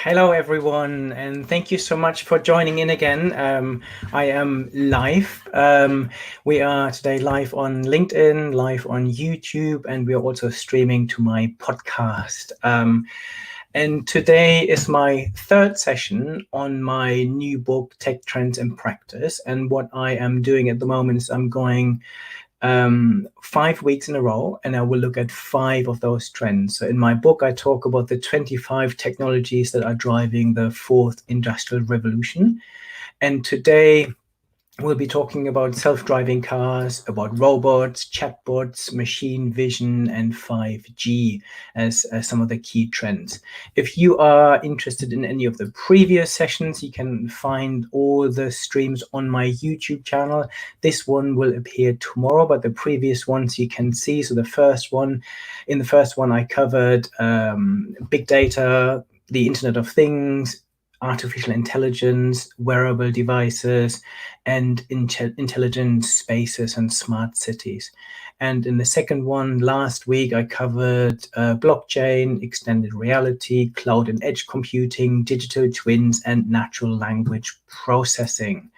Hello, everyone, and thank you so much for joining in again. I am live. We are today live on LinkedIn, live on YouTube, and we are also streaming to my podcast. And today is my third session on my new book, Tech Trends in Practice. And what I am doing at the moment is I'm going 5 weeks in a row, and I will look at 5 of those trends. So in my book, I talk about the 25 technologies that are driving the fourth industrial revolution. And today we'll be talking about self-driving cars, about robots, chatbots, machine vision, and 5G as some of the key trends. If you are interested in any of the previous sessions, you can find all the streams on my YouTube channel. This one will appear tomorrow, but the previous ones you can see. So in the first one, I covered big data, the Internet of Things, artificial intelligence, wearable devices, and intelligent spaces and smart cities. And in the second one, last week, I covered blockchain, extended reality, cloud and edge computing, digital twins, and natural language processing.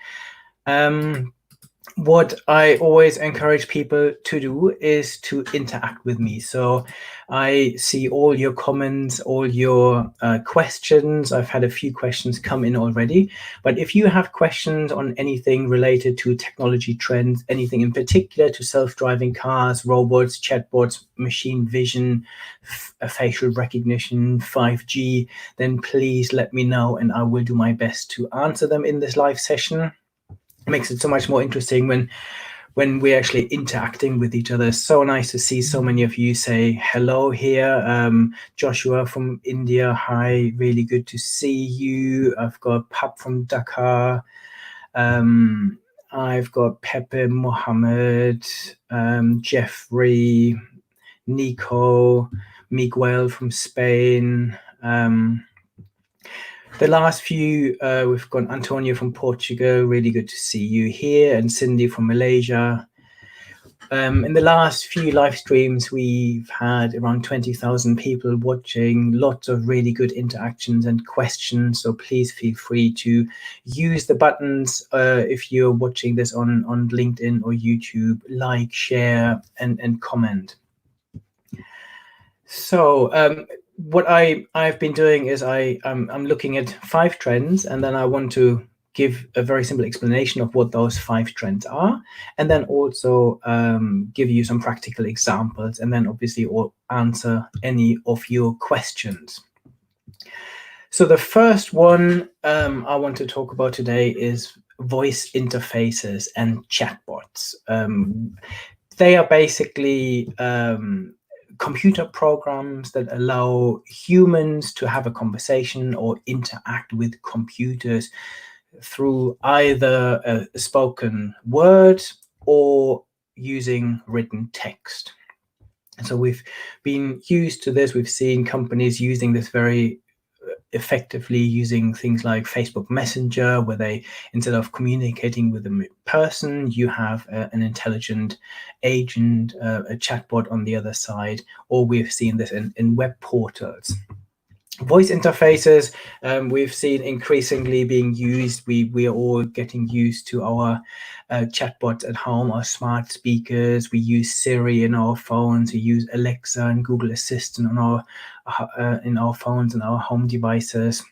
What I always encourage people to do is to interact with me. So I see all your comments, all your questions. I've had a few questions come in already. But if you have questions on anything related to technology trends, anything in particular to self-driving cars, robots, chatbots, machine vision, facial recognition, 5G, then please let me know and I will do my best to answer them in this live session. It makes it so much more interesting when we're actually interacting with each other. It's so nice to see so many of you say hello here. Joshua from India, hi, really good to see you. I've got Pap from Dakar. I've got Pepe Mohammed, Jeffrey, Nico, Miguel from Spain. The last few, we've got Antonio from Portugal, really good to see you here, and Cindy from Malaysia. In the last few live streams, we've had around 20,000 people watching, lots of really good interactions and questions. So please feel free to use the buttons if you're watching this on LinkedIn or YouTube, like, share, and comment. So what I've been doing is I'm looking at 5 trends, and then I want to give a very simple explanation of what those 5 trends are, and then also give you some practical examples, and then obviously answer any of your questions. So the first one I want to talk about today is voice interfaces and chatbots. They are basically computer programs that allow humans to have a conversation or interact with computers through either a spoken word or using written text. And so we've been used to this. We've seen companies using this very effectively, using things like Facebook Messenger, where they, instead of communicating with a person, you have an intelligent agent, a chatbot on the other side, or we've seen this in web portals. Voice interfaces, we've seen increasingly being used. We are all getting used to our chatbots at home, our smart speakers. We use Siri in our phones. We use Alexa and Google Assistant on in our phones and our home devices.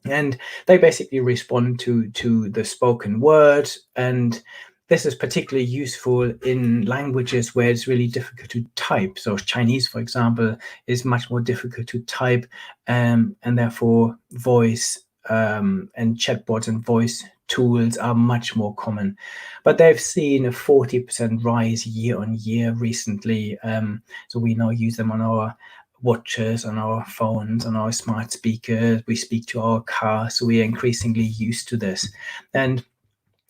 And they basically respond to the spoken word. And this is particularly useful in languages where it's really difficult to type. So Chinese, for example, is much more difficult to type, and therefore voice and chatbots and voice tools are much more common. But they've seen a 40% rise year on year recently. So we now use them on our watches, on our phones, on our smart speakers. We speak to our car, so we are increasingly used to this. And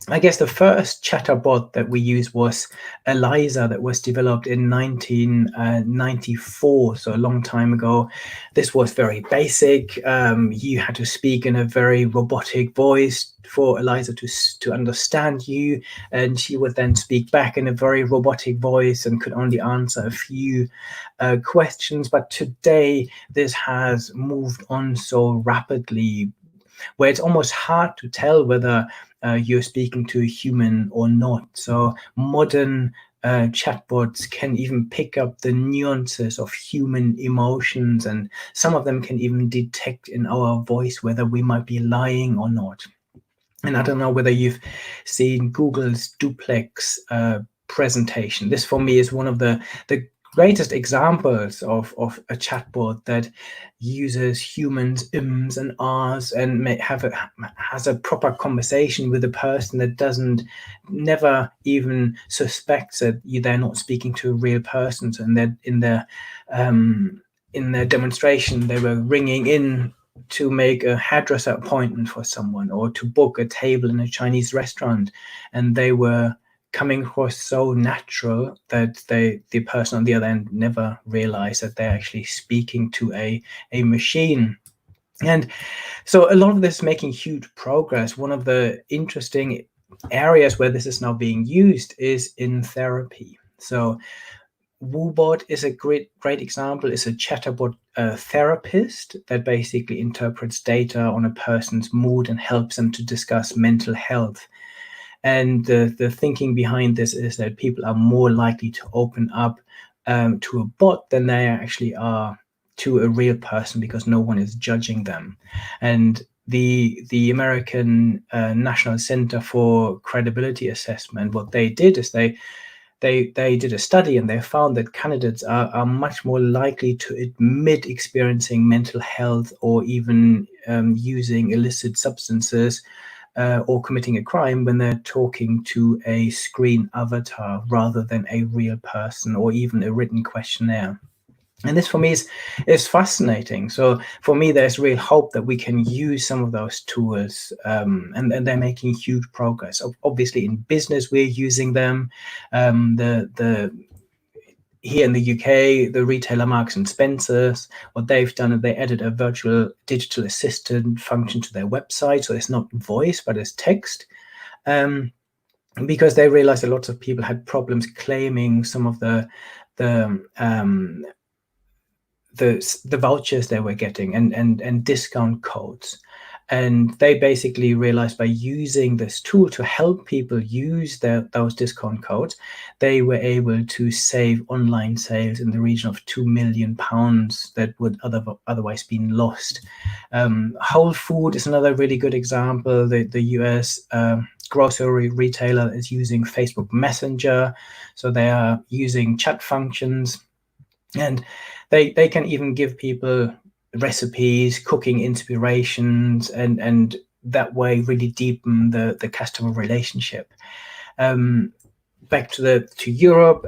I guess the first chatbot that we used was Eliza, that was developed in 1994, so a long time ago. This was very basic. You had to speak in a very robotic voice for Eliza to understand you, and she would then speak back in a very robotic voice and could only answer a few questions. But today, this has moved on so rapidly, where it's almost hard to tell whether you're speaking to a human or not. So modern chatbots can even pick up the nuances of human emotions, and some of them can even detect in our voice whether we might be lying or not. And I don't know whether you've seen Google's duplex presentation. This for me is one of the greatest examples of a chatbot that uses humans, ims and ahs, and has a proper conversation with a person that never even suspects that they're not speaking to a real person. So in their demonstration, they were ringing in to make a hairdresser appointment for someone or to book a table in a Chinese restaurant, and they were coming across so natural that the person on the other end never realized that they're actually speaking to a machine. And so a lot of this is making huge progress. One of the interesting areas where this is now being used is in therapy. So WooBot is a great example. It's a chatbot therapist that basically interprets data on a person's mood and helps them to discuss mental health. And the thinking behind this is that people are more likely to open up to a bot than they actually are to a real person, because no one is judging them. And the American National Center for Credibility Assessment, what they did is they did a study, and they found that candidates are much more likely to admit experiencing mental health or even using illicit substances or committing a crime when they're talking to a screen avatar rather than a real person or even a written questionnaire. And this for me is fascinating. So for me, there's real hope that we can use some of those tools, and they're making huge progress. Obviously, in business, we're using them. Here in the UK, the retailer Marks and Spencer's, what they've done is they added a virtual digital assistant function to their website, so it's not voice but it's text. Because they realized that lots of people had problems claiming some of the vouchers they were getting and discount codes. And they basically realized by using this tool to help people use those discount codes, they were able to save online sales in the region of £2 million that would otherwise been lost. Whole Food is another really good example. The US grocery retailer is using Facebook Messenger, so they are using chat functions, and they can even give people recipes, cooking inspirations, and that way really deepen the customer relationship. Back to Europe,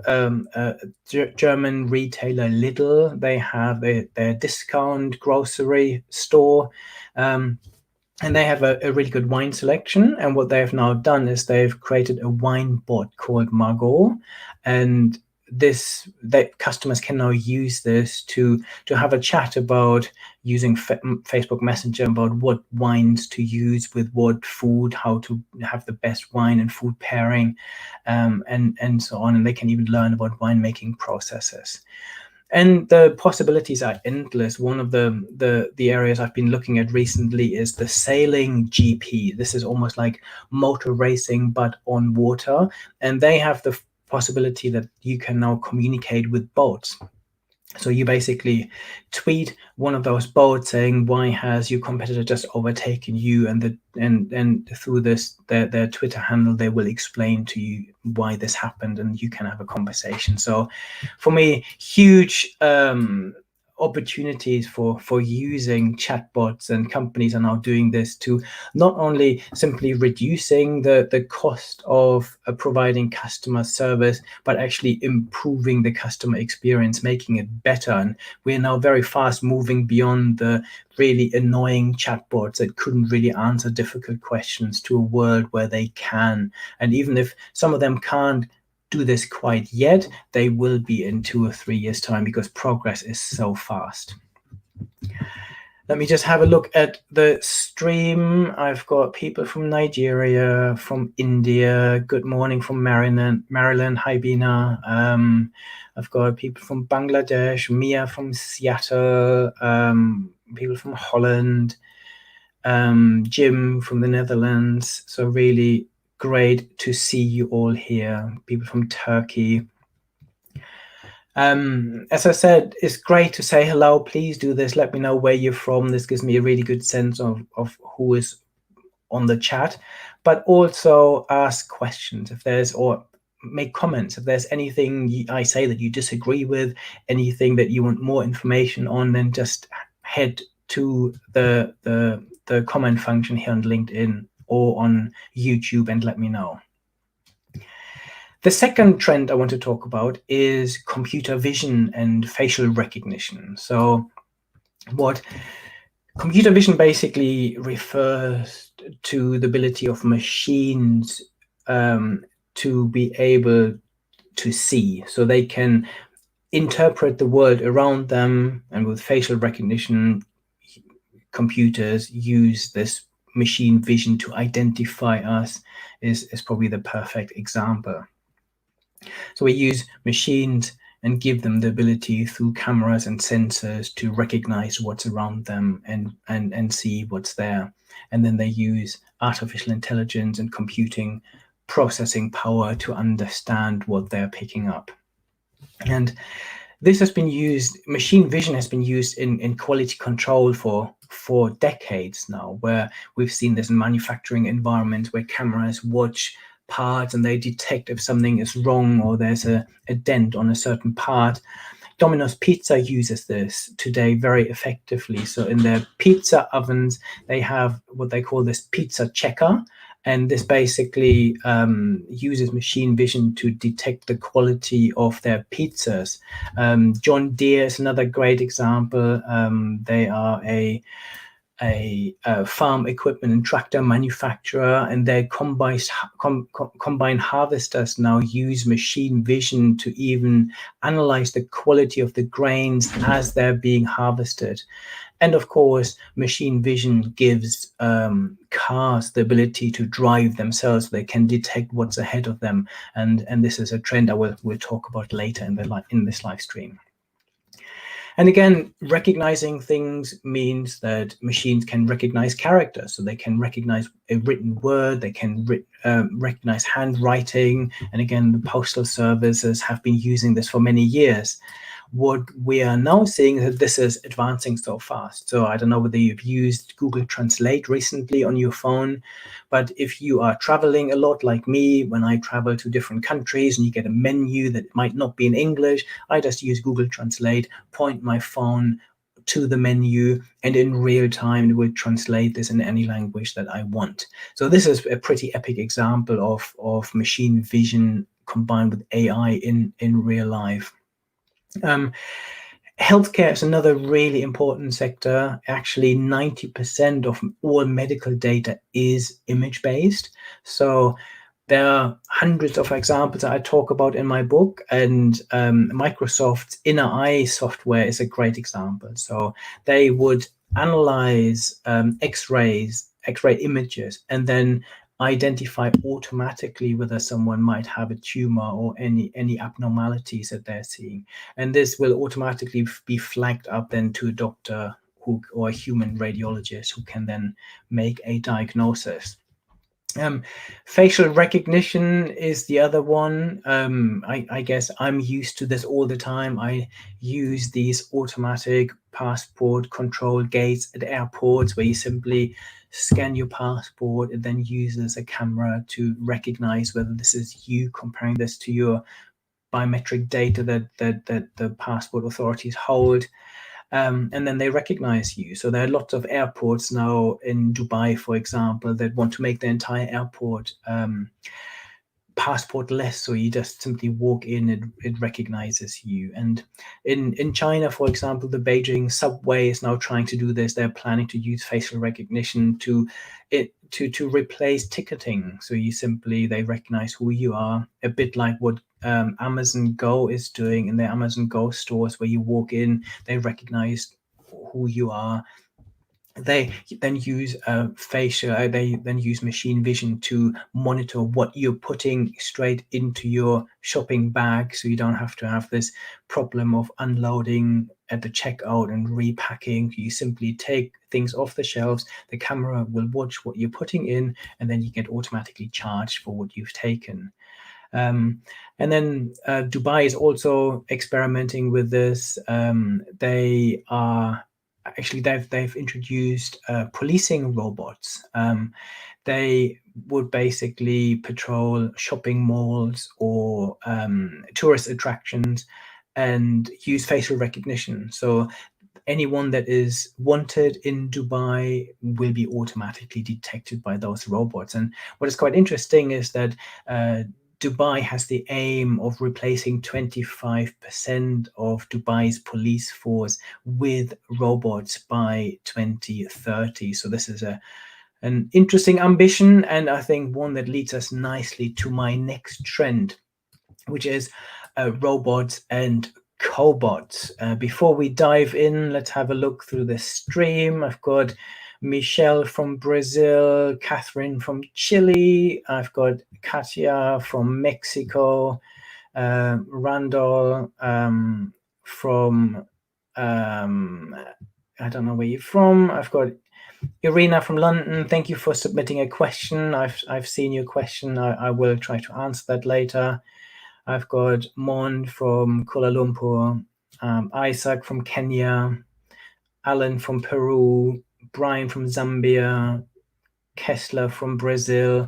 German retailer Lidl, they have their discount grocery store, and they have a really good wine selection. And what they've now done is they've created a wine bot called Margot, and that customers can now use this to have a chat about using Facebook Messenger about what wines to use with what food, how to have the best wine and food pairing, and so on. And they can even learn about winemaking processes. And the possibilities are endless. One of the areas I've been looking at recently is the sailing GP. This is almost like motor racing, but on water. And they have the possibility that you can now communicate with boats. So you basically tweet one of those boats saying, "Why has your competitor just overtaken you?" And through their Twitter handle, they will explain to you why this happened, and you can have a conversation. So, for me, huge opportunities for using chatbots, and companies are now doing this to not only simply reducing the cost of providing customer service, but actually improving the customer experience, making it better. And we're now very fast moving beyond the really annoying chatbots that couldn't really answer difficult questions to a world where they can. And even if some of them can't do this quite yet, they will be in 2 or 3 years' time, because progress is so fast. Let me just have a look at the stream. I've got people from Nigeria, from India. Good morning from Maryland. Hi, Bina. I've got people from Bangladesh, Mia from Seattle, people from Holland, Jim from the Netherlands. So really great to see you all here. People from Turkey. As I said, it's great to say hello. Please do this. Let me know where you're from. This gives me a really good sense of who is on the chat, but also ask questions if there's, or make comments if there's anything I say that you disagree with, anything that you want more information on. Then just head to the comment function here on LinkedIn or on YouTube and let me know. The second trend I want to talk about is computer vision and facial recognition. So what computer vision basically refers to the ability of machines to be able to see. So they can interpret the world around them, and with facial recognition, computers use this machine vision to identify us is probably the perfect example. So we use machines and give them the ability through cameras and sensors to recognize what's around them and see what's there. And then they use artificial intelligence and computing processing power to understand what they're picking up. And this has been used, machine vision has been used in quality control for decades now, where we've seen this in manufacturing environments where cameras watch parts and they detect if something is wrong or there's a dent on a certain part. Domino's Pizza uses this today very effectively. So in their pizza ovens, they have what they call this pizza checker. And this basically uses machine vision to detect the quality of their pizzas. John Deere is another great example. They are a farm equipment and tractor manufacturer, and their combine harvesters now use machine vision to even analyze the quality of the grains as they're being harvested. And of course, machine vision gives cars the ability to drive themselves. They can detect what's ahead of them, and this is a trend I will talk about later in this live stream. And again, recognizing things means that machines can recognize characters. So they can recognize a written word, they can recognize handwriting. And again, the postal services have been using this for many years. What we are now seeing is that this is advancing so fast. So I don't know whether you've used Google Translate recently on your phone, but if you are traveling a lot like me, when I travel to different countries and you get a menu that might not be in English, I just use Google Translate, point my phone to the menu, and in real time it will translate this in any language that I want. So this is a pretty epic example of machine vision combined with AI in real life. Healthcare is another really important sector. Actually, 90% of all medical data is image-based. So there are hundreds of examples that I talk about in my book, and Microsoft's Inner Eye software is a great example. So they would analyze X-ray images and then identify automatically whether someone might have a tumor or any abnormalities that they're seeing. And this will automatically be flagged up then to a doctor or a human radiologist who can then make a diagnosis. Facial recognition is the other one. I guess I'm used to this all the time. I use these automatic passport control gates at airports where you simply scan your passport. It then uses a camera to recognize whether this is you, comparing this to your biometric data that the passport authorities hold. and then they recognize you. So there are lots of airports now in Dubai, for example, that want to make the entire airport passportless, so you just simply walk in and it recognizes you. And in China, for example, the Beijing subway is now trying to do this. They're planning to use facial recognition to replace ticketing. So they recognize who you are, a bit like what Amazon Go is doing in their Amazon Go stores, where you walk in, they recognize who you are. They then use they then use machine vision to monitor what you're putting straight into your shopping bag, so you don't have to have this problem of unloading at the checkout and repacking. You simply take things off the shelves, the camera will watch what you're putting in, and then you get automatically charged for what you've taken. And then Dubai is also experimenting with this. They are actually they've introduced policing robots. They would basically patrol shopping malls or tourist attractions and use facial recognition. So anyone that is wanted in Dubai will be automatically detected by those robots. And what is quite interesting is that Dubai has the aim of replacing 25% of Dubai's police force with robots by 2030. So this is an interesting ambition, and I think one that leads us nicely to my next trend, which is robots and cobots. Before we dive in, let's have a look through the stream. I've got Michelle from Brazil, Catherine from Chile. I've got Katia from Mexico, Randall from, I don't know where you're from. I've got Irina from London. Thank you for submitting a question. I've seen your question. I will try to answer that later. I've got Mon from Kuala Lumpur, Isaac from Kenya, Alan from Peru, Brian from Zambia, Kessler from Brazil.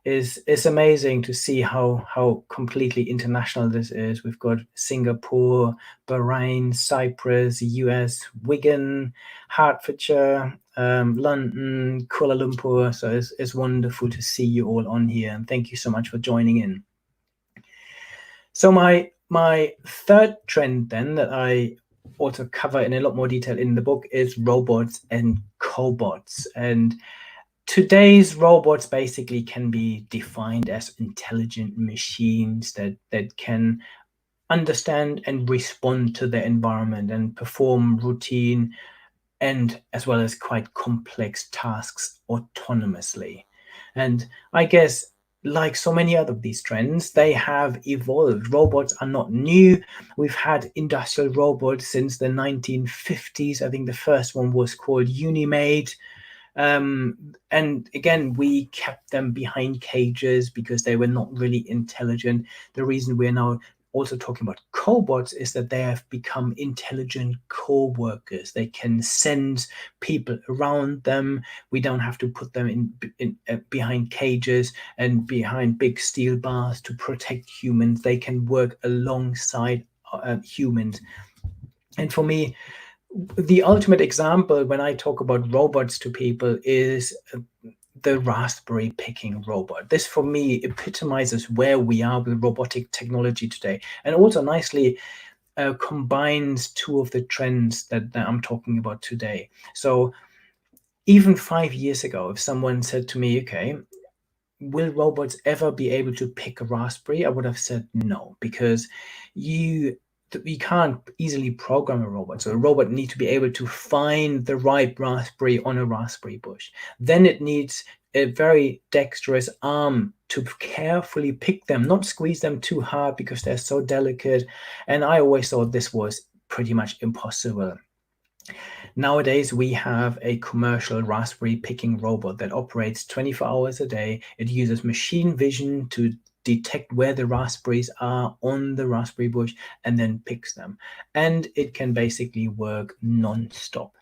It's amazing to see how completely international this is. We've got Singapore, Bahrain, Cyprus, US, Wigan, Hertfordshire, London, Kuala Lumpur. So it's wonderful to see you all on here, and thank you so much for joining in. So my third trend then that I also cover in a lot more detail in the book is robots and cobots. And today's robots basically can be defined as intelligent machines that can understand and respond to their environment and perform routine and as well as quite complex tasks autonomously. And I guess, like so many other of these trends, they have evolved. Robots are not new. We've had industrial robots since the 1950s. I think the first one was called Unimaid. And again, we kept them behind cages because they were not really intelligent. The reason we're now also talking about cobots is that they have become intelligent co-workers. They can sense people around them. We don't have to put them in behind cages and behind big steel bars to protect humans. They can work alongside humans. And for me, the ultimate example when I talk about robots to people is the raspberry picking robot. This for me epitomizes where we are with robotic technology today, and also nicely combines two of the trends that I'm talking about today. So even 5 years ago, if someone said to me, okay, will robots ever be able to pick a raspberry? I would have said no, because you can't easily program a robot. So a robot needs to be able to find the right raspberry on a raspberry bush. Then it needs a very dexterous arm to carefully pick them, not squeeze them too hard because they're so delicate. And I always thought this was pretty much impossible. Nowadays, we have a commercial raspberry picking robot that operates 24 hours a day. It uses machine vision to detect where the raspberries are on the raspberry bush and then picks them. And it can basically work non-stop.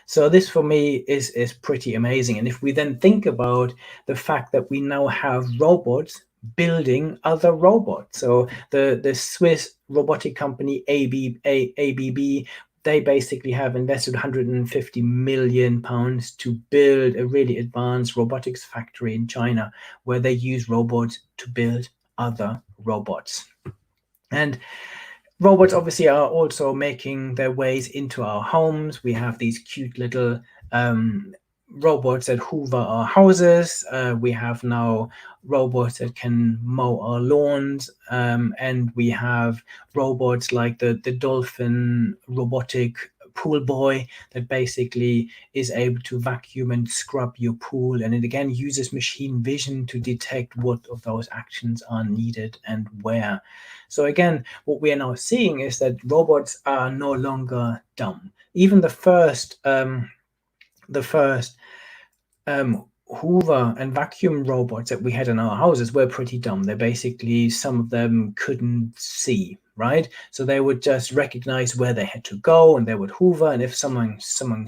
So this for me is pretty amazing. And if we then think about the fact that we now have robots building other robots. So the Swiss robotic company ABB they basically have invested 150 million pounds to build a really advanced robotics factory in China, where they use robots to build other robots. And robots obviously are also making their ways into our homes. We have these cute little robots that hoover our houses. We have now robots that can mow our lawns, and we have robots like the dolphin robotic pool boy that basically is able to vacuum and scrub your pool, and it again uses machine vision to detect what of those actions are needed and where. So again, what we are now seeing is that robots are no longer dumb. Even the first Hoover and vacuum robots that we had in our houses were pretty dumb. They basically, some of them couldn't see, right? So they would just recognize where they had to go and they would hoover. And if someone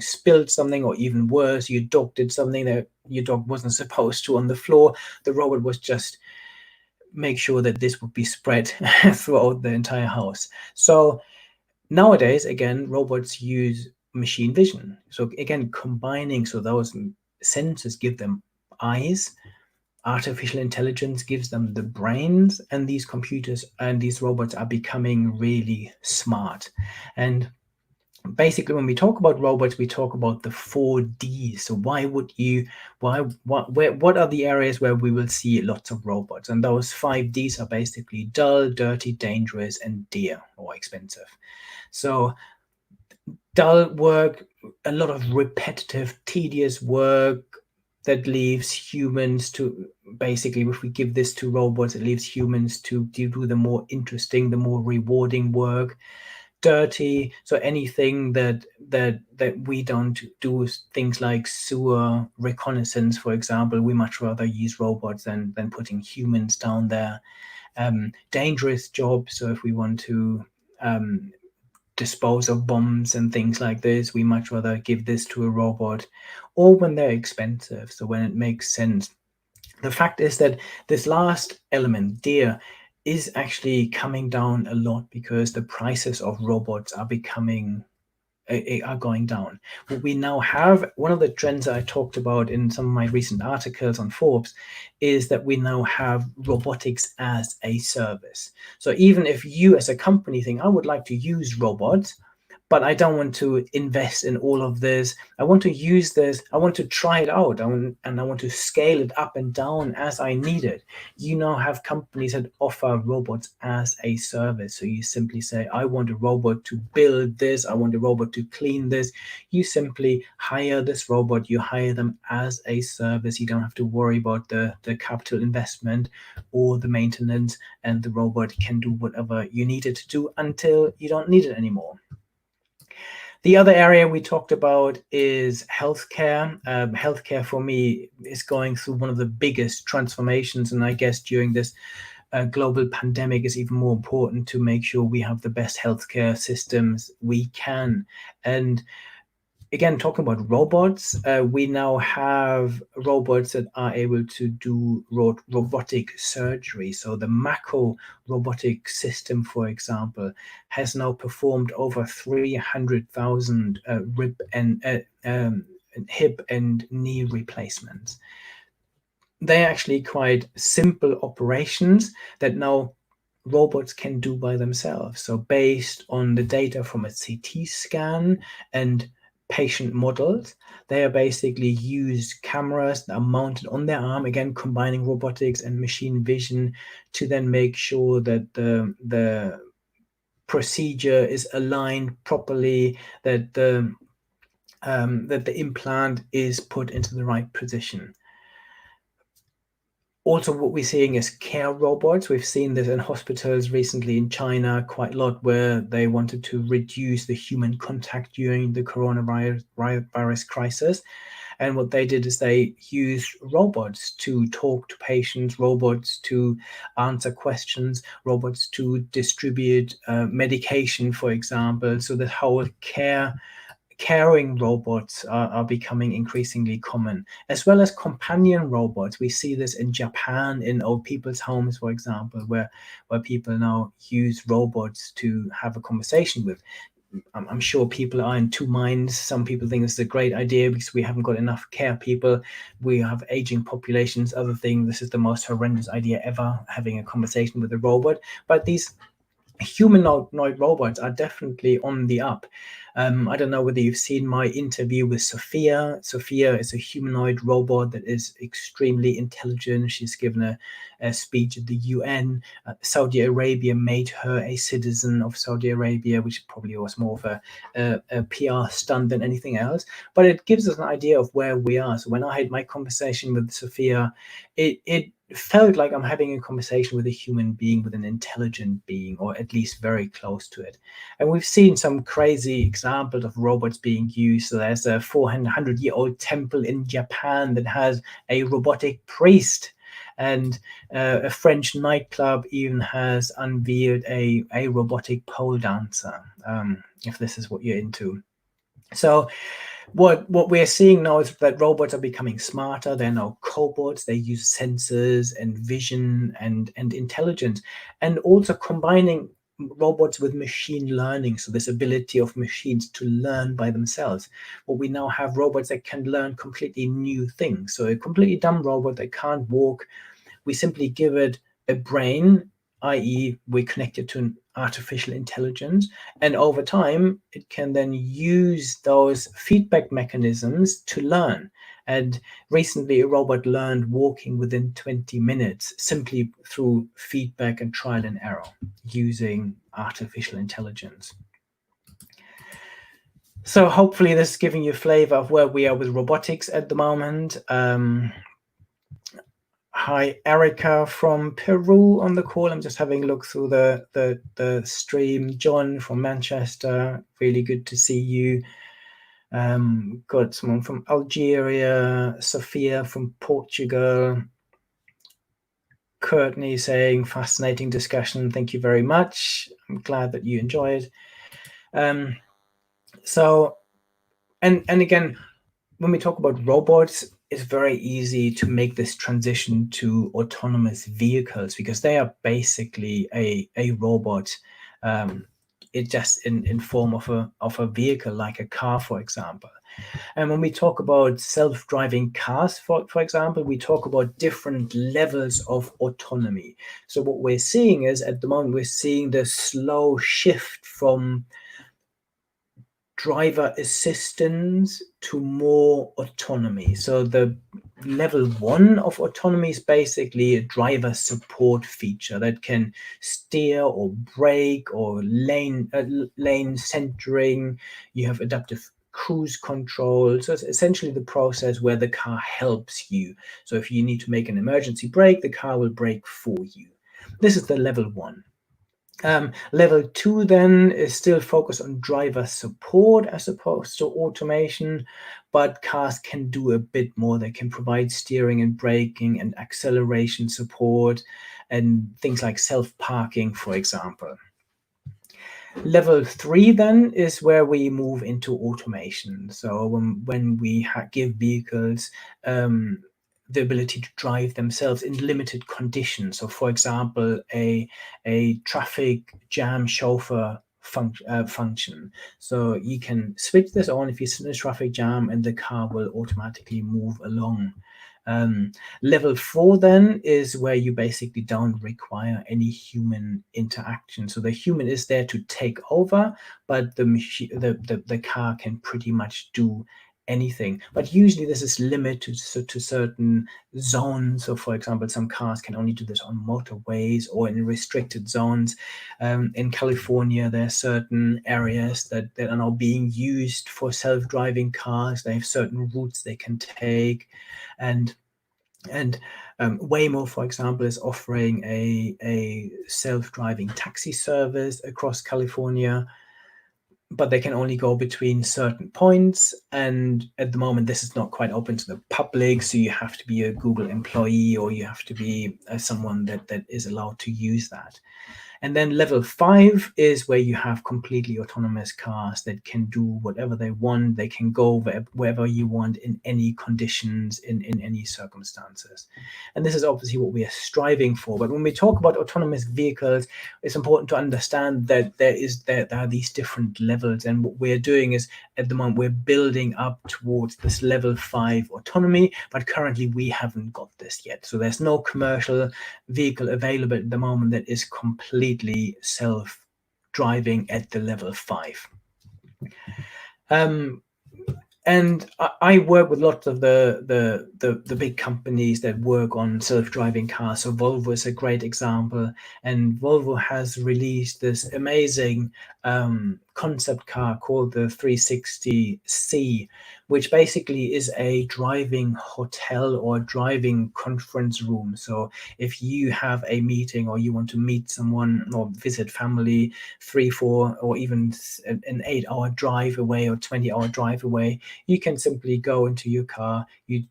spilled something, or even worse, your dog did something that your dog wasn't supposed to on the floor, the robot was just make sure that this would be spread throughout the entire house. So nowadays, again, robots use machine vision. So again, combining, so those sensors give them eyes, artificial intelligence gives them the brains, and these computers and these robots are becoming really smart. And basically, when we talk about robots, we talk about the 4Ds. So what are the areas where we will see lots of robots? And those 5Ds are basically dull, dirty, dangerous, and dear, or expensive. So dull work, a lot of repetitive, tedious work that leaves humans to basically, if we give this to robots, it leaves humans to do the more interesting, the more rewarding work. Dirty, so anything that we don't do, things like sewer reconnaissance, for example, we much rather use robots than putting humans down there. Dangerous jobs, so if we want to dispose of bombs and things like this, we much rather give this to a robot. Or when they're expensive, so when it makes sense. The fact is that this last element, Deere, is actually coming down a lot because the prices of robots are going down. What we now have, one of the trends I talked about in some of my recent articles on Forbes, is that we now have robotics as a service. So even if you as a company think, I would like to use robots, but I don't want to invest in all of this. I want to use this. I want to try it out. And I want to scale it up and down as I need it. You now have companies that offer robots as a service. So you simply say, I want a robot to build this. I want a robot to clean this. You simply hire this robot. You hire them as a service. You don't have to worry about the capital investment or the maintenance, and the robot can do whatever you need it to do until you don't need it anymore. The other area we talked about is healthcare. Healthcare for me is going through one of the biggest transformations, and I guess during this global pandemic is even more important to make sure we have the best healthcare systems we can. And again, talking about robots, we now have robots that are able to do robotic surgery. So the Mako robotic system, for example, has now performed over 300,000 rib and hip and knee replacements. They're actually quite simple operations that now robots can do by themselves. So based on the data from a CT scan and patient models, they are basically use cameras that are mounted on their arm, again combining robotics and machine vision to then make sure that the procedure is aligned properly, that the implant is put into the right position. Also, what we're seeing is care robots. We've seen this in hospitals recently in China quite a lot, where they wanted to reduce the human contact during the coronavirus crisis. And what they did is they used robots to talk to patients, robots to answer questions, robots to distribute medication, for example. So the whole caring robots are becoming increasingly common, as well as companion robots. We see this in Japan in old people's homes, for example, where people now use robots to have a conversation with. I'm sure people are in two minds. Some people think this is a great idea because we haven't got enough care people. We have aging populations. Other thing, this is the most horrendous idea ever, having a conversation with a robot. But these humanoid robots are definitely on the up. I don't know whether you've seen my interview with Sophia. Sophia is a humanoid robot that is extremely intelligent. She's given a speech at the UN. Saudi Arabia made her a citizen of Saudi Arabia, which probably was more of a PR stunt than anything else. But it gives us an idea of where we are. So when I had my conversation with Sophia, it felt like I'm having a conversation with a human being, with an intelligent being, or at least very close to it. And we've seen some crazy examples of robots being used. So there's a 400-year-old temple in Japan that has a robotic priest. And a French nightclub even has unveiled a robotic pole dancer, if this is what you're into. So what we're seeing now is that robots are becoming smarter. They're now cobots. They use sensors and vision and intelligence, and also combining robots with machine learning. So this ability of machines to learn by themselves. Well, we now have robots that can learn completely new things. So a completely dumb robot that can't walk, we simply give it a brain, i.e., we connect it to an artificial intelligence, and over time it can then use those feedback mechanisms to learn. And recently a robot learned walking within 20 minutes simply through feedback and trial and error using artificial intelligence. So hopefully this is giving you a flavor of where we are with robotics at the moment. Hi, Erica from Peru on the call. I'm just having a look through the stream. John from Manchester, really good to see you. Got someone from Algeria, Sophia from Portugal. Courtney saying, fascinating discussion. Thank you very much. I'm glad that you enjoyed. So, and again, when we talk about robots, it's very easy to make this transition to autonomous vehicles because they are basically a robot. It just in form of a vehicle, like a car, for example. And when we talk about self-driving cars, for example, we talk about different levels of autonomy. So what we're seeing is, at the moment, we're seeing the slow shift from driver assistance to more autonomy. So the level 1 of autonomy is basically a driver support feature that can steer or brake or lane centering. You have adaptive cruise control. So it's essentially the process where the car helps you. So if you need to make an emergency brake, the car will brake for you. This is the level 1. Level 2 then is still focused on driver support as opposed to automation, but cars can do a bit more. They can provide steering and braking and acceleration support and things like self-parking, for example. Level 3 then is where we move into automation. So when we give vehicles the ability to drive themselves in limited conditions. So, for example, a traffic jam chauffeur function. So you can switch this on if you're in a traffic jam, and the car will automatically move along. Level 4 then is where you basically don't require any human interaction. So the human is there to take over, but the car can pretty much do anything. But usually this is limited to certain zones. So for example, some cars can only do this on motorways or in restricted zones. In California, there are certain areas that are now being used for self-driving cars. They have certain routes they can take. And Waymo, for example, is offering a self-driving taxi service across California, but they can only go between certain points. And at the moment, this is not quite open to the public. So you have to be a Google employee, or you have to be someone that is allowed to use that. And then level 5 is where you have completely autonomous cars that can do whatever they want. They can go wherever you want in any conditions, in any circumstances. And this is obviously what we are striving for. But when we talk about autonomous vehicles, it's important to understand that there are these different levels. And what we're doing is, at the moment, we're building up towards this level 5 autonomy, but currently we haven't got this yet. So there's no commercial vehicle available at the moment that is completely self-driving at the level 5. And I work with lots of the big companies that work on self-driving cars. So Volvo is a great example, and Volvo has released this amazing concept car called the 360C, which basically is a driving hotel or driving conference room. So if you have a meeting or you want to meet someone or visit family 3, 4, or even an 8-hour drive away or 20-hour drive away, you can simply go into your car, you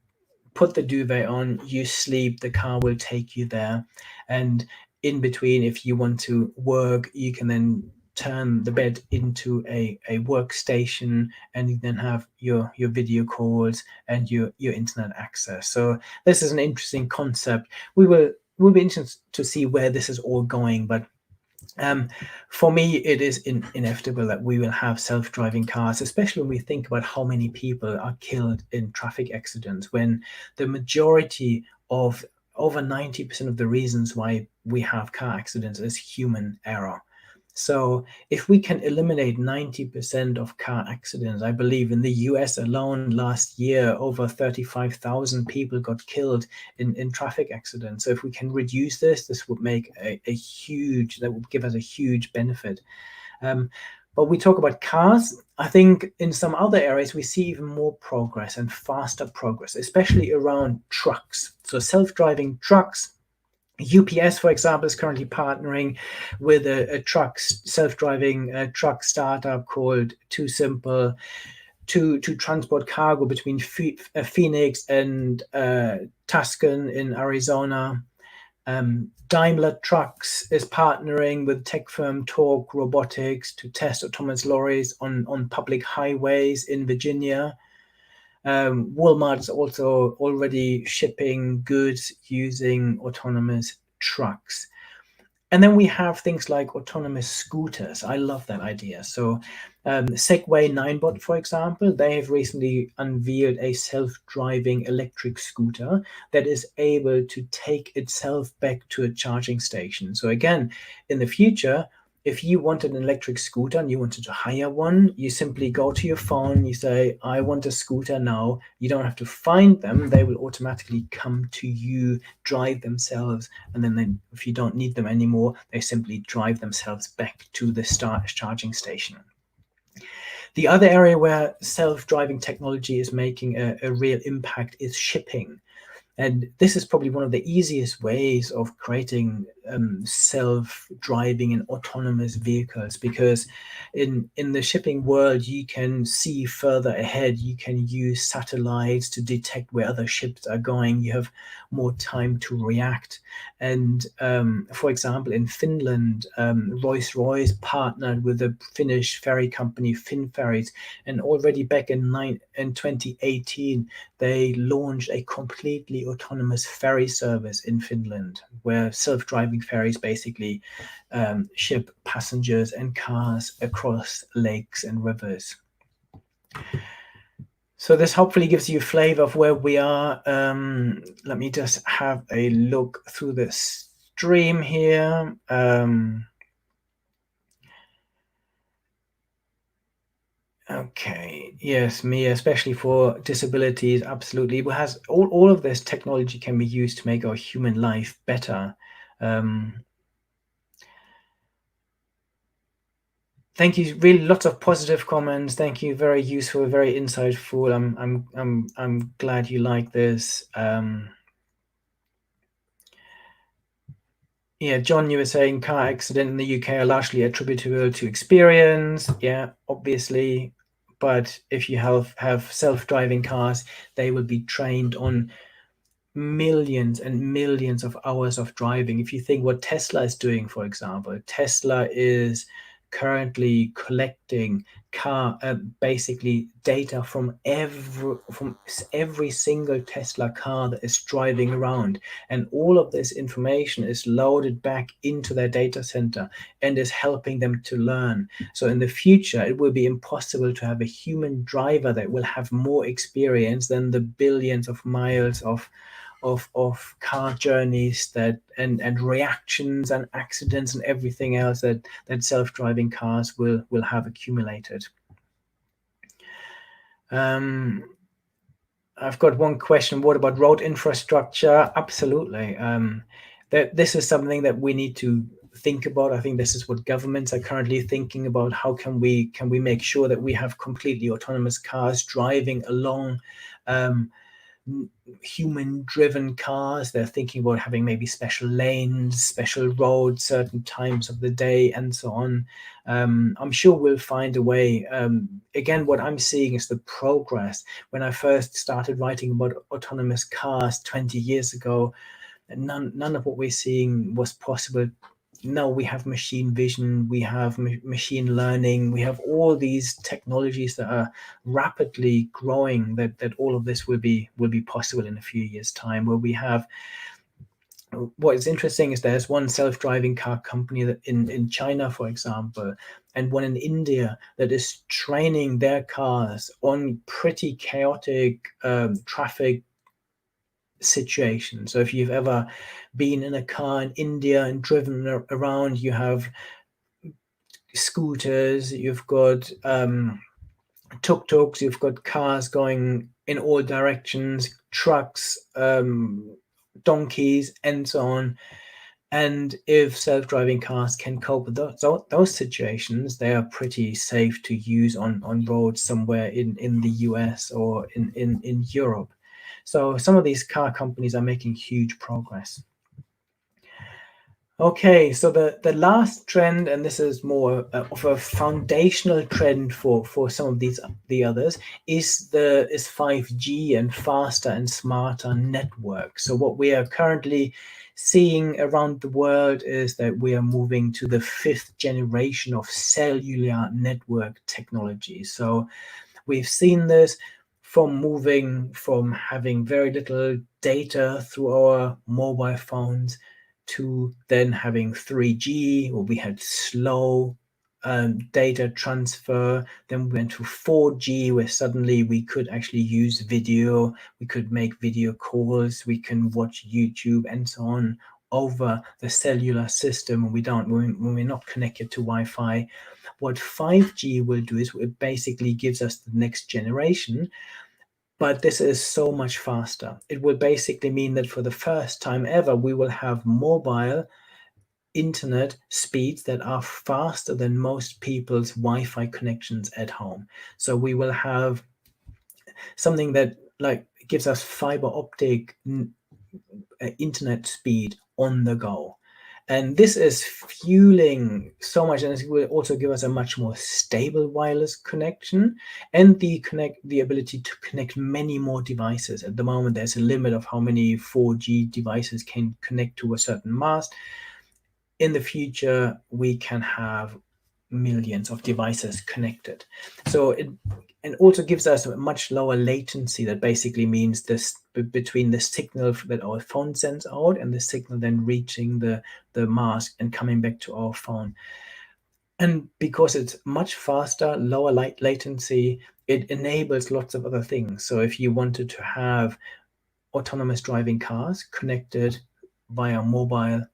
put the duvet on, you sleep, the car will take you there. And in between, if you want to work, you can then turn the bed into a workstation, and you then have your video calls and your internet access. So this is an interesting concept. We'll be interested to see where this is all going, but for me, it is inevitable that we will have self-driving cars, especially when we think about how many people are killed in traffic accidents, when the majority of over 90% of the reasons why we have car accidents is human error. So if we can eliminate 90% of car accidents, I believe in the US alone last year, over 35,000 people got killed in traffic accidents. So if we can reduce this would make that would give us a huge benefit. But we talk about cars. I think in some other areas, we see even more progress and faster progress, especially around trucks. So self-driving trucks. UPS, for example, is currently partnering with a self-driving truck startup called Too Simple to transport cargo between Phoenix and Tucson in Arizona. Daimler Trucks is partnering with tech firm Torque Robotics to test autonomous lorries on public highways in Virginia. Walmart is also already shipping goods using autonomous trucks. And then we have things like autonomous scooters. I love that idea. So Segway Ninebot, for example, they have recently unveiled a self-driving electric scooter that is able to take itself back to a charging station. So again, in the future, if you wanted an electric scooter and you wanted to hire one, you simply go to your phone, you say, I want a scooter now. You don't have to find them. They will automatically come to you, drive themselves. And then if you don't need them anymore, they simply drive themselves back to the charging station. The other area where self-driving technology is making a real impact is shipping. And this is probably one of the easiest ways of creating self-driving and autonomous vehicles, because in the shipping world, you can see further ahead. You can use satellites to detect where other ships are going. You have more time to react. And for example, in Finland, Rolls-Royce partnered with the Finnish ferry company Finferries, and already back in 2018, they launched a completely autonomous ferry service in Finland, where self-driving ferries basically ship passengers and cars across lakes and rivers. So this hopefully gives you a flavor of where we are. Let me just have a look through the stream here. Okay. Yes, Mia, especially for disabilities, absolutely. It has all of this technology can be used to make our human life better. Thank you. Really, lots of positive comments. Thank you. Very useful, very insightful. I'm glad you like this. Yeah, John, you were saying car accident in the UK are largely attributable to experience. Yeah, obviously. But if you have self-driving cars, they will be trained on millions and millions of hours of driving. If you think what Tesla is doing, for example, Tesla is currently collecting basically data from every single Tesla car that is driving around, and all of this information is loaded back into their data center and is helping them to learn. So in the future, it will be impossible to have a human driver that will have more experience than the billions of miles of car journeys that and reactions and accidents and everything else that self-driving cars will have accumulated. I've got one question. What about road infrastructure? Absolutely. This is something that we need to think about. I think this is what governments are currently thinking about. How can we make sure that we have completely autonomous cars driving along human-driven cars? They're thinking about having maybe special lanes, special roads, certain times of the day, and so on. I'm sure we'll find a way. Again, what I'm seeing is the progress. When I first started writing about autonomous cars 20 years ago, none of what we're seeing was possible. Now we have machine vision, we have machine learning, we have all these technologies that are rapidly growing, that all of this will be possible in a few years' time, where we have. What is interesting is there's one self-driving car company that in China, for example, and one in India that is training their cars on pretty chaotic traffic situation. So if you've ever been in a car in India and driven around, you have scooters, you've got tuk-tuks, you've got cars going in all directions, trucks, donkeys, and so on. And if self-driving cars can cope with those situations, they are pretty safe to use on roads somewhere in the US or in Europe. So some of these car companies are making huge progress. Okay, so the last trend, and this is more of a foundational trend for some of the others, is 5G and faster and smarter networks. So what we are currently seeing around the world is that we are moving to the 5th generation of cellular network technology. So we've seen this from moving from having very little data through our mobile phones to then having 3G, or we had slow data transfer. Then we went to 4G, where suddenly we could actually use video, we could make video calls, we can watch YouTube and so on over the cellular system when we're not connected to Wi-Fi. What 5G will do is it basically gives us the next generation, but this is so much faster. It will basically mean that for the first time ever, we will have mobile internet speeds that are faster than most people's Wi-Fi connections at home. So we will have something that like gives us fiber optic internet speed on the go. And this is fueling so much, and it will also give us a much more stable wireless connection and the ability to connect many more devices. At the moment, there's a limit of how many 4G devices can connect to a certain mast. In the future, we can have millions of devices connected. So it also gives us a much lower latency. That basically means this between the signal that our phone sends out and the signal then reaching the mast and coming back to our phone. And because it's much faster, lower latency, it enables lots of other things. So if you wanted to have autonomous driving cars connected via mobile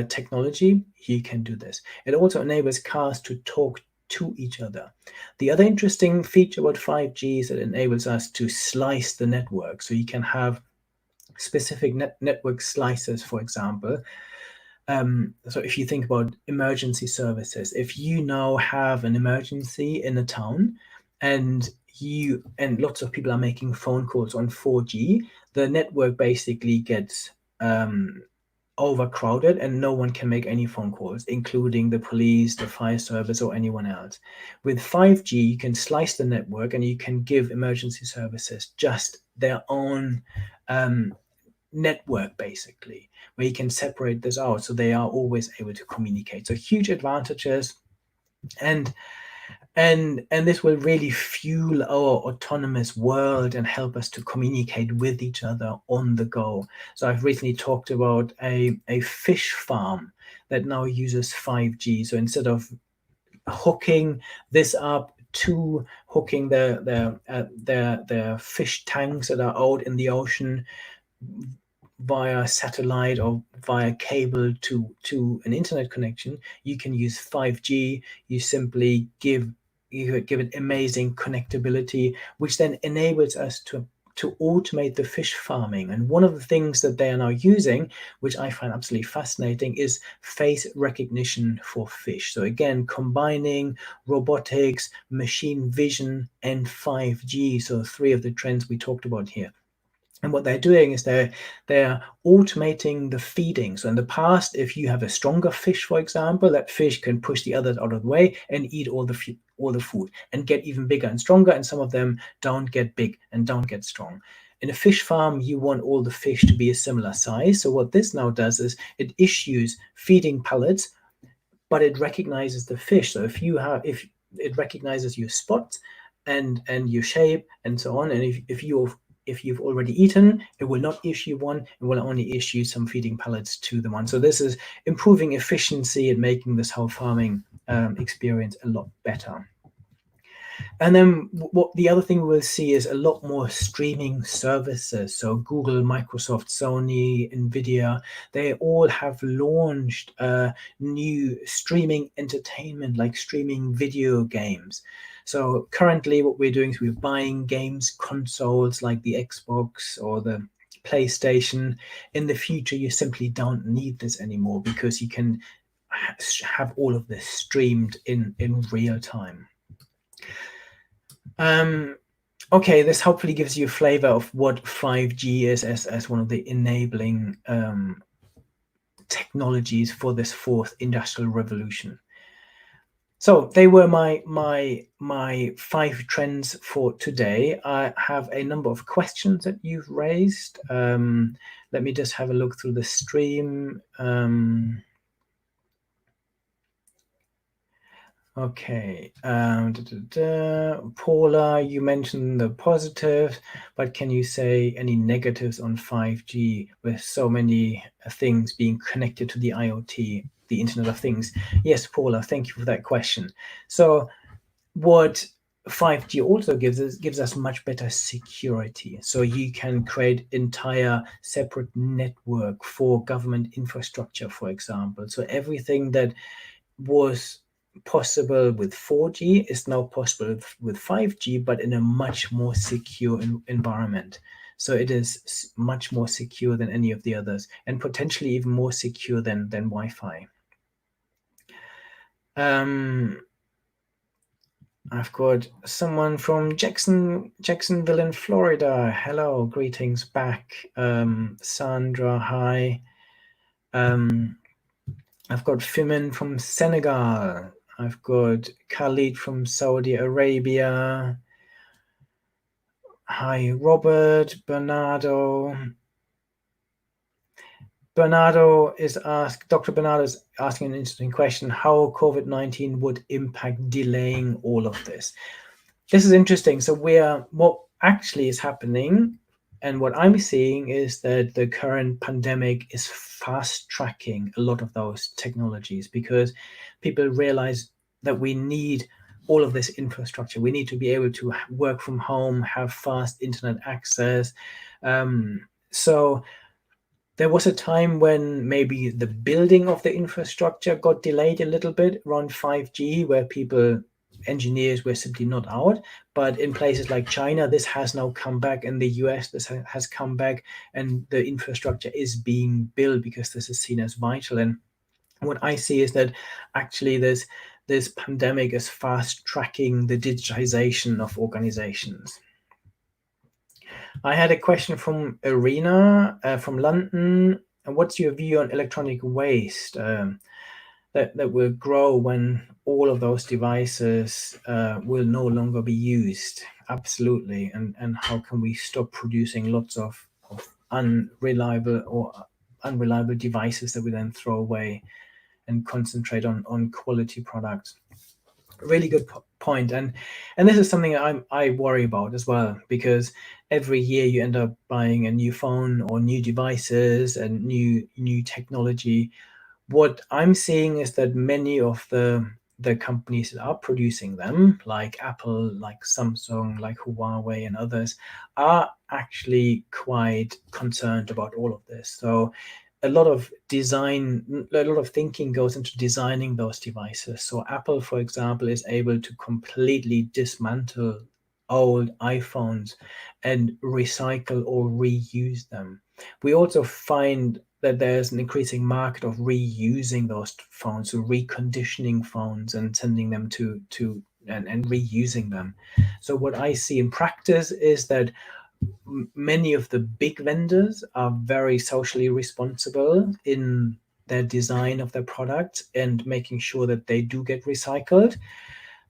technology, you can do this. It also enables cars to talk to each other. The other interesting feature about 5G is that it enables us to slice the network. So you can have specific network slices, for example. So if you think about emergency services, if you now have an emergency in a town and lots of people are making phone calls on 4G, the network basically gets overcrowded and no one can make any phone calls, including the police, the fire service, or anyone else. With 5G, you can slice the network and you can give emergency services just their own network, basically, where you can separate this out, so they are always able to communicate. So huge advantages, and and this will really fuel our autonomous world and help us to communicate with each other on the go. So I've recently talked about a fish farm that now uses 5G. So instead of hooking this up to hooking the fish tanks that are out in the ocean via satellite or via cable to an internet connection, you can use 5G. You simply give it amazing connectability, which then enables us to automate the fish farming. And one of the things that they are now using, which I find absolutely fascinating, is face recognition for fish. So again, combining robotics, machine vision, and 5G. So three of the trends we talked about here. And what they're doing is they're automating the feeding. So in the past, if you have a stronger fish, for example, that fish can push the others out of the way and eat all the food and get even bigger and stronger. And some of them don't get big and don't get strong. In a fish farm, you want all the fish to be a similar size. So what this now does is it issues feeding pellets, but it recognizes the fish. So if it recognizes your spot and your shape and so on, and if you've already eaten, it will not issue one. It will only issue some feeding pellets to the one. So this is improving efficiency and making this whole farming experience a lot better. And then what the other thing we'll see is a lot more streaming services. So Google, Microsoft, Sony, Nvidia, they all have launched new streaming entertainment, like streaming video games. So currently what we're doing is we're buying games consoles like the Xbox or the PlayStation. In the future, you simply don't need this anymore because you can have all of this streamed in real time. Okay, this hopefully gives you a flavor of what 5G is as one of the enabling technologies for this fourth industrial revolution. So they were my 5 trends for today. I have a number of questions that you've raised. Let me just have a look through the stream. Okay. Paula, you mentioned the positives, but can you say any negatives on 5G with so many things being connected to the IoT, the Internet of Things? Yes, Paula, thank you for that question. So what 5G also gives us much better security. So you can create entire separate network for government infrastructure, for example. So everything that was possible with 4G is now possible with 5G, but in a much more secure environment. So it is much more secure than any of the others, and potentially even more secure than Wi-Fi. I've got someone from Jacksonville in Florida. Hello, greetings back. Sandra, hi. I've got Fimin from Senegal. I've got Khalid from Saudi Arabia. Hi, Robert, Bernardo. Dr. Bernardo is asking an interesting question, how COVID-19 would impact delaying all of this. This is interesting. So what actually is happening and what I'm seeing is that the current pandemic is fast tracking a lot of those technologies because people realize that we need all of this infrastructure. We need to be able to work from home, have fast internet access. So there was a time when maybe the building of the infrastructure got delayed a little bit around 5G, where engineers were simply not out. But in places like China, this has now come back. In the US, this has come back, and the infrastructure is being built because this is seen as vital. And what I see is that actually this pandemic is fast tracking the digitization of organizations. I had a question from Irina from London. What's your view on electronic waste that will grow when all of those devices will no longer be used? Absolutely. And how can we stop producing lots of unreliable devices that we then throw away and concentrate on quality products. Really good point. And this is something I worry about as well, because every year you end up buying a new phone or new devices and new technology. What I'm seeing is that many of the companies that are producing them, like Apple, like Samsung, like Huawei, and others, are actually quite concerned about all of this. So a lot of thinking goes into designing those devices. So Apple, for example, is able to completely dismantle old iPhones and recycle or reuse them. We also find that there's an increasing market of reusing those phones, so reconditioning phones and sending them and reusing them. So what I see in practice is that many of the big vendors are very socially responsible in their design of their products and making sure that they do get recycled.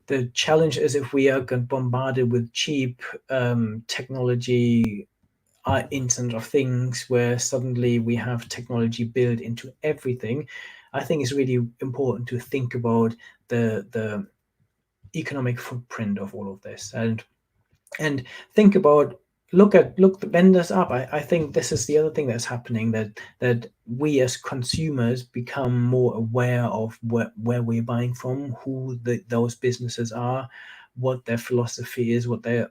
The challenge is if we are bombarded with cheap technology, Internet of Things, where suddenly we have technology built into everything. I think it's really important to think about the economic footprint of all of this, and think about look the vendors up. I think this is the other thing that's happening, that we as consumers become more aware of where we're buying from, who those businesses are, what their philosophy is, what their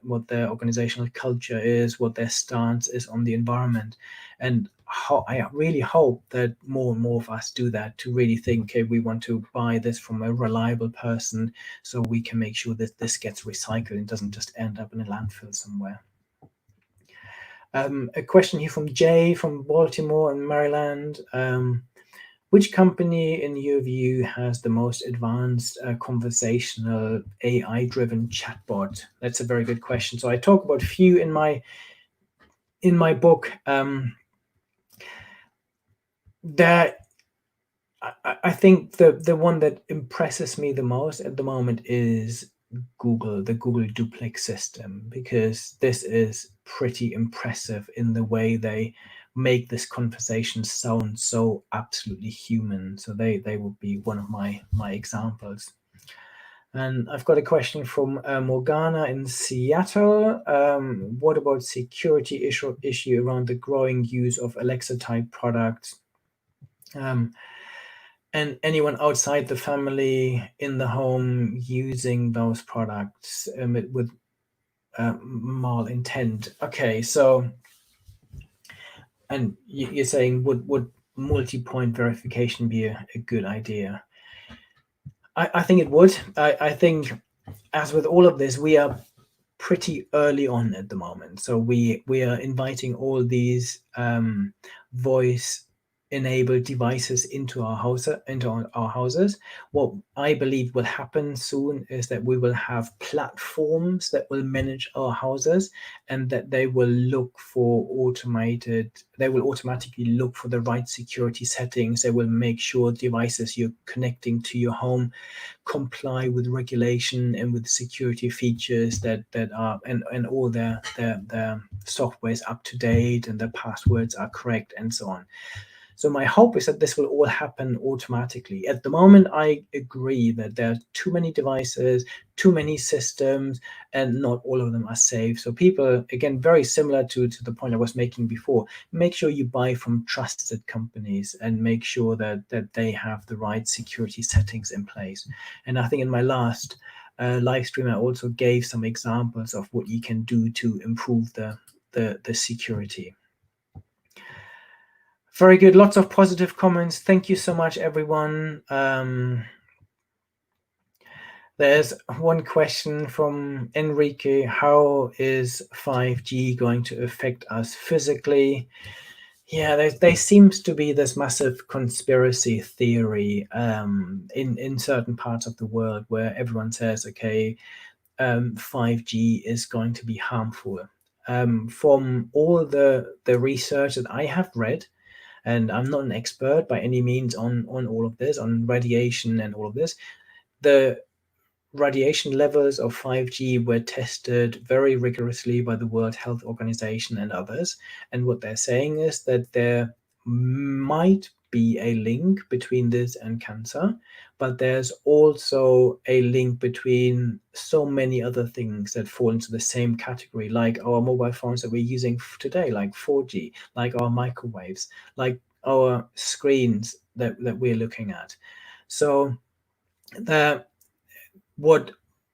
organizational culture is, what their stance is on the environment. And how I really hope that more and more of us do that, to really think, okay, we want to buy this from a reliable person, so we can make sure that this gets recycled and doesn't just end up in a landfill somewhere. A question here from Jay from Baltimore and Maryland. Which company, in your view, has the most advanced conversational AI-driven chatbot? That's a very good question. So I talk about a few in my book. That I think the one that impresses me the most at the moment is Google, the Google Duplex system, because this is pretty impressive in the way they make this conversation sound so absolutely human. So they would be one of my examples. And I've got a question from Morgana in Seattle. What about security issue around the growing use of Alexa type products? And anyone outside the family in the home using those products with mal intent. Okay, so, and you're saying would multi-point verification be a good idea? I think it would. I think, as with all of this, we are pretty early on at the moment. So we are inviting all these voice enabled devices into our houses. What I believe will happen soon is that we will have platforms that will manage our houses, and that they will automatically look for the right security settings. They will make sure devices you're connecting to your home comply with regulation and with security features that are, and all their software is up to date and their passwords are correct and so on. So my hope is that this will all happen automatically. At the moment, I agree that there are too many devices, too many systems, and not all of them are safe. So people, again, very similar to the point I was making before, make sure you buy from trusted companies and make sure that they have the right security settings in place. And I think in my last live stream, I also gave some examples of what you can do to improve the security. Very good. Lots of positive comments. Thank you so much, everyone. There's one question from Enrique. How is 5G going to affect us physically? Yeah, there seems to be this massive conspiracy theory in certain parts of the world where everyone says, okay, 5G is going to be harmful. From all the research that I have read, and I'm not an expert by any means on all of this, on radiation and all of this, the radiation levels of 5G were tested very rigorously by the World Health Organization and others. And what they're saying is that there might be a link between this and cancer, but there's also a link between so many other things that fall into the same category, like our mobile phones that we're using today, like 4G, like our microwaves, like our screens that we're looking at. So the what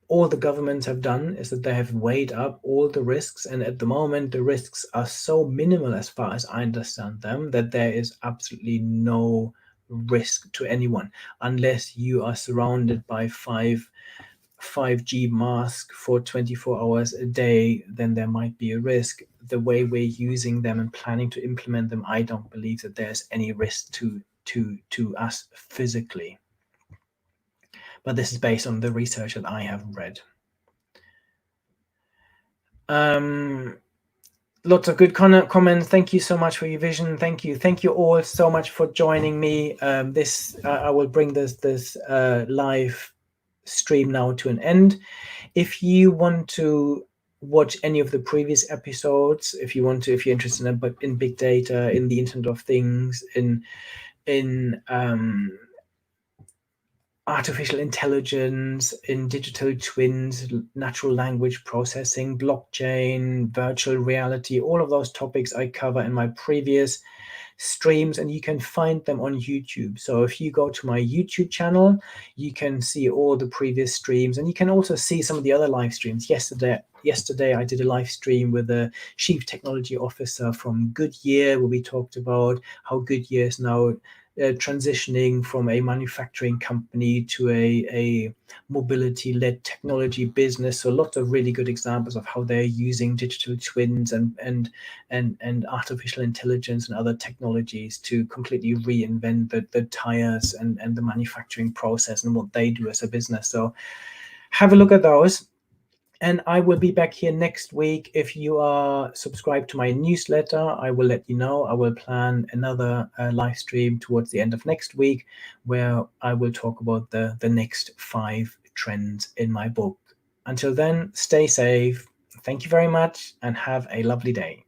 all the governments have done is that they have weighed up all the risks, and at the moment the risks are so minimal, as far as I understand them, that there is absolutely no risk to anyone unless you are surrounded by 5G mask for 24 hours a day. Then there might be a risk. The way we're using them and planning to implement them, I don't believe that there's any risk to us physically, but this is based on the research that I have read. Lots of good comments. Thank you so much for your vision. Thank you all so much for joining me. This I will bring this live stream now to an end. If you want to watch any of the previous episodes, if you're interested in big data, in the Internet of Things, in artificial intelligence, in digital twins, natural language processing, blockchain, virtual reality, all of those topics I cover in my previous streams, and you can find them on YouTube. So if you go to my YouTube channel, you can see all the previous streams, and you can also see some of the other live streams. Yesterday I did a live stream with a chief technology officer from Goodyear, where we talked about how Goodyear is now transitioning from a manufacturing company to a mobility-led technology business. So lots of really good examples of how they're using digital twins and artificial intelligence and other technologies to completely reinvent the tires and the manufacturing process and what they do as a business. So have a look at those. And I will be back here next week. If you are subscribed to my newsletter, I will let you know. I will plan another live stream towards the end of next week, where I will talk about the next 5 trends in my book. Until then, stay safe. Thank you very much and have a lovely day.